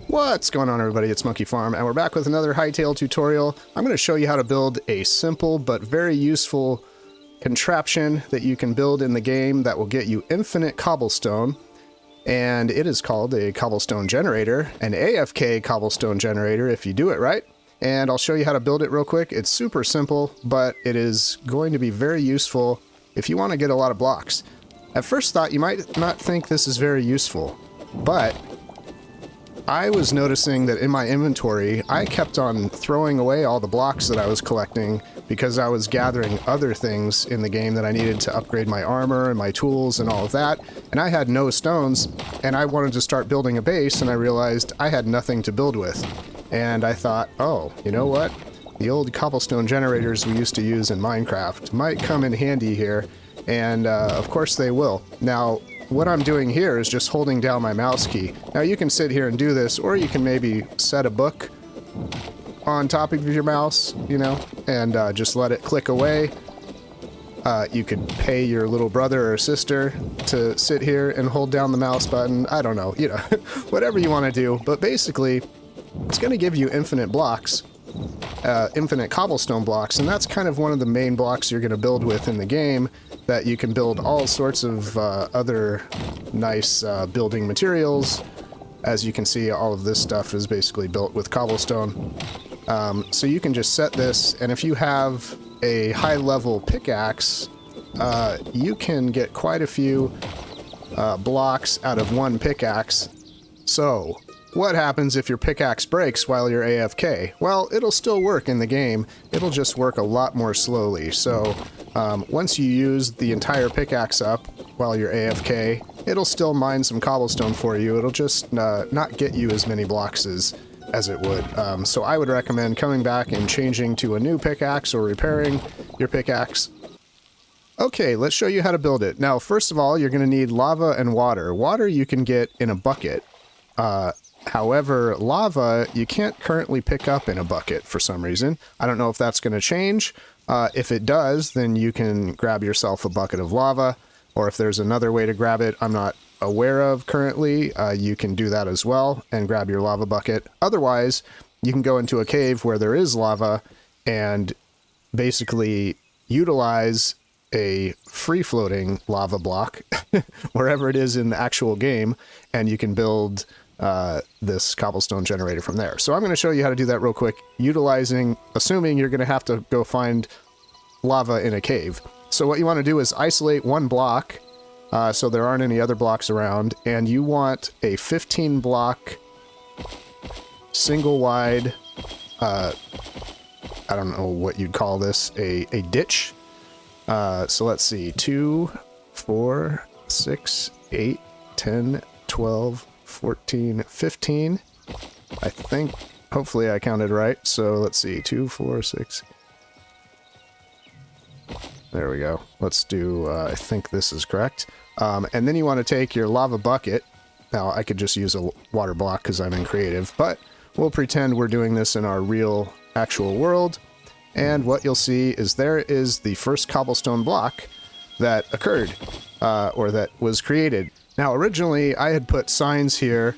What's going on, everybody? It's Monkeyfarm, and we're back with another Hytale tutorial. I'm going to show you how to build a simple but very useful contraption that you can build in the game that will get you infinite cobblestone, and it is called a cobblestone generator, an AFK cobblestone generator if you do it right. And I'll show you how to build it real quick. It's super simple, but it is going to be very useful if you want to get a lot of blocks. At first thought, you might not think this is very useful, but I was noticing that in my inventory, I kept on throwing away all the blocks that I was collecting because I was gathering other things in the game that I needed to upgrade my armor and my tools and all of that, and I had no stones, and I wanted to start building a base, and I realized I had nothing to build with. And I thought, oh, you know what? The old cobblestone generators we used to use in Minecraft might come in handy here, and of course they will. Now, what I'm doing here is just holding down my mouse key. Now you can sit here and do this, or you can maybe set a book on top of your mouse, you know, and just let it click away. You could pay your little brother or sister to sit here and hold down the mouse button. I don't know, you know, whatever you want to do. But basically, it's going to give you infinite blocks, infinite cobblestone blocks, and that's kind of one of the main blocks you're going to build with in the game, that you can build all sorts of other nice building materials. As you can see, all of this stuff is basically built with cobblestone. So you can just set this, and if you have a high-level pickaxe, you can get quite a few blocks out of one pickaxe. So what happens if your pickaxe breaks while you're AFK? Well, it'll still work in the game. It'll just work a lot more slowly. So once you use the entire pickaxe up while you're AFK, it'll still mine some cobblestone for you. It'll just not get you as many blocks as it would. So I would recommend coming back and changing to a new pickaxe or repairing your pickaxe. Okay, let's show you how to build it. Now, first of all, you're going to need lava and water. Water you can get in a bucket. However, lava you can't currently pick up in a bucket for some reason. I don't know if that's going to change. If it does, then you can grab yourself a bucket of lava, or if there's another way to grab it I'm not aware of currently, you can do that as well and grab your lava bucket. Otherwise, you can go into a cave where there is lava and basically utilize a free-floating lava block wherever it is in the actual game, and you can build this cobblestone generator from there. So I'm going to show you how to do that real quick, assuming you're going to have to go find lava in a cave. So what you want to do is isolate one block, so there aren't any other blocks around, and you want a 15 block single wide, I don't know what you'd call this, a ditch. So let's see, 2, 4, 6, 8, 10, 12, 14, 15. I think, hopefully I counted right. So let's see, 2, 4, 6. There we go. Let's do, I think this is correct. And then you want to take your lava bucket. Now, I could just use a water block because I'm in creative, but we'll pretend we're doing this in our real, actual world. And what you'll see is there is the first cobblestone block that occurred, or that was created. Now, originally, I had put signs here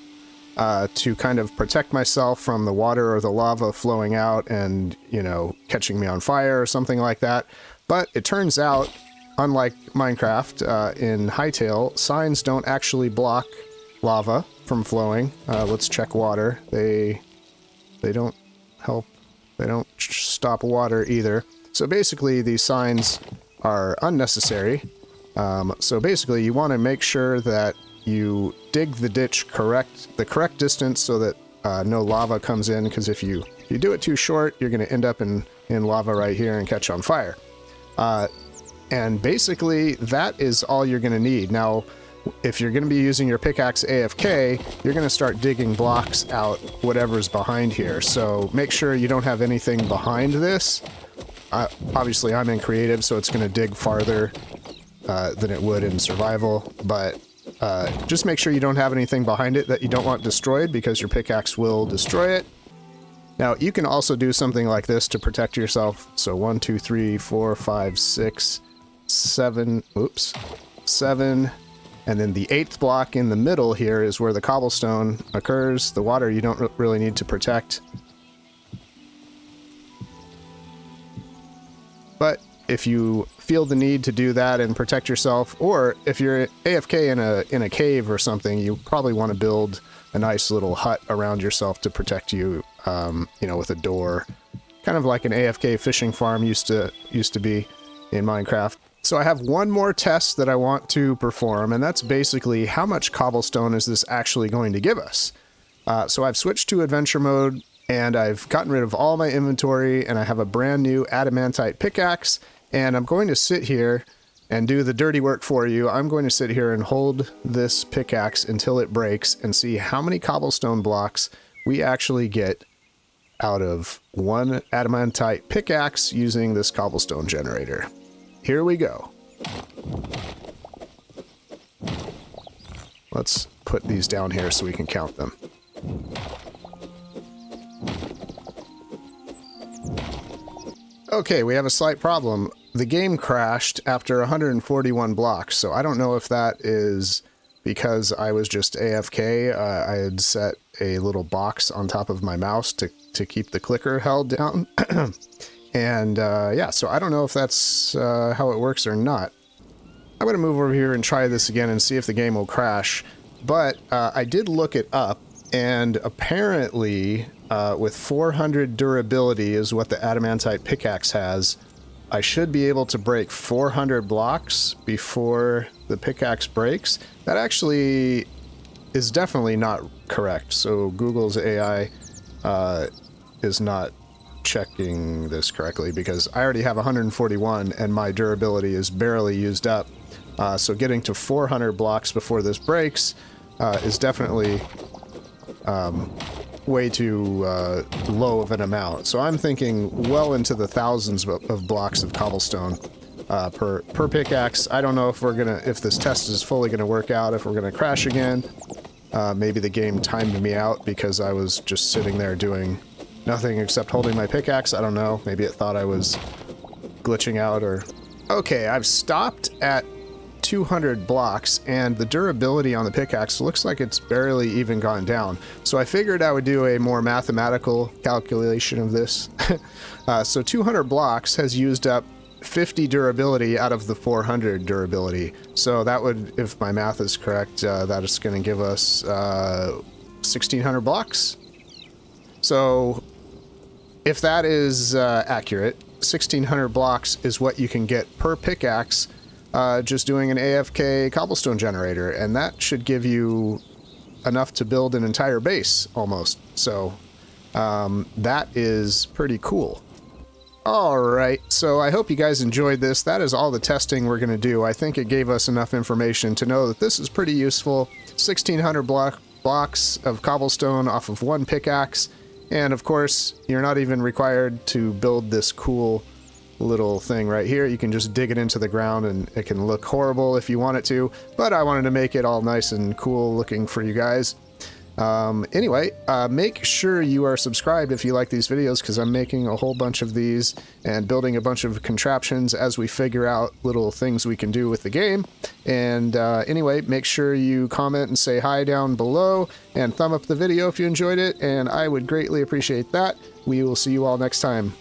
to kind of protect myself from the water or the lava flowing out and, you know, catching me on fire or something like that. But it turns out, unlike Minecraft, in Hytale, signs don't actually block lava from flowing. Let's check water. They don't help. They don't stop water either. So basically, these signs are unnecessary. So basically, you want to make sure that you dig the ditch the correct distance so that no lava comes in, because if you do it too short, you're going to end up in lava right here and catch on fire. And basically, that is all you're going to need. Now, if you're going to be using your pickaxe AFK, you're going to start digging blocks out whatever's behind here. So make sure you don't have anything behind this. Obviously, I'm in creative, so it's going to dig farther than it would in survival, but just make sure you don't have anything behind it that you don't want destroyed, because your pickaxe will destroy it. Now, you can also do something like this to protect yourself. So 1, 2, 3, 4, 5, 6, 7, oops, 7, and then the 8th block in the middle here is where the cobblestone occurs. The water you don't really need to protect. But if you feel the need to do that and protect yourself, or if you're AFK in a cave or something, you probably want to build a nice little hut around yourself to protect you, you know, with a door. Kind of like an AFK fishing farm used to be in Minecraft. So I have one more test that I want to perform, and that's basically how much cobblestone is this actually going to give us. So I've switched to adventure mode, and I've gotten rid of all my inventory, and I have a brand new adamantite pickaxe, and I'm going to sit here and do the dirty work for you. I'm going to sit here and hold this pickaxe until it breaks and see how many cobblestone blocks we actually get out of one adamantite pickaxe using this cobblestone generator. Here we go. Let's put these down here so we can count them. Okay, we have a slight problem. The game crashed after 141 blocks, so I don't know if that is because I was just AFK. I had set a little box on top of my mouse to keep the clicker held down. And yeah, so I don't know if that's how it works or not. I'm going to move over here and try this again and see if the game will crash. But I did look it up, and apparently with 400 durability is what the adamantite pickaxe has. I should be able to break 400 blocks before the pickaxe breaks. That actually is definitely not correct. So Google's AI is not checking this correctly, because I already have 141 and my durability is barely used up. So getting to 400 blocks before this breaks is definitely way too low of an amount. So I'm thinking well into the thousands of blocks of cobblestone per pickaxe. I don't know if this test is fully gonna work out, if we're gonna crash again. Maybe the game timed me out because I was just sitting there doing nothing except holding my pickaxe. I don't know. Maybe it thought I was glitching out or... Okay, I've stopped at 200 blocks, and the durability on the pickaxe looks like it's barely even gone down. So I figured I would do a more mathematical calculation of this. So 200 blocks has used up 50 durability out of the 400 durability. So that would, if my math is correct, that is going to give us 1,600 blocks. So if that is accurate, 1,600 blocks is what you can get per pickaxe just doing an AFK cobblestone generator, and that should give you enough to build an entire base almost. So that is pretty cool. Alright, so I hope you guys enjoyed this. That is all the testing we're going to do. I think it gave us enough information to know that this is pretty useful. 1,600 blocks of cobblestone off of one pickaxe. And of course, you're not even required to build this cool little thing right here. You can just dig it into the ground and it can look horrible if you want it to, but I wanted to make it all nice and cool looking for you guys. Anyway, make sure you are subscribed if you like these videos, because I'm making a whole bunch of these and building a bunch of contraptions as we figure out little things we can do with the game. And anyway, make sure you comment and say hi down below and thumb up the video if you enjoyed it, and I would greatly appreciate that. We will see you all next time.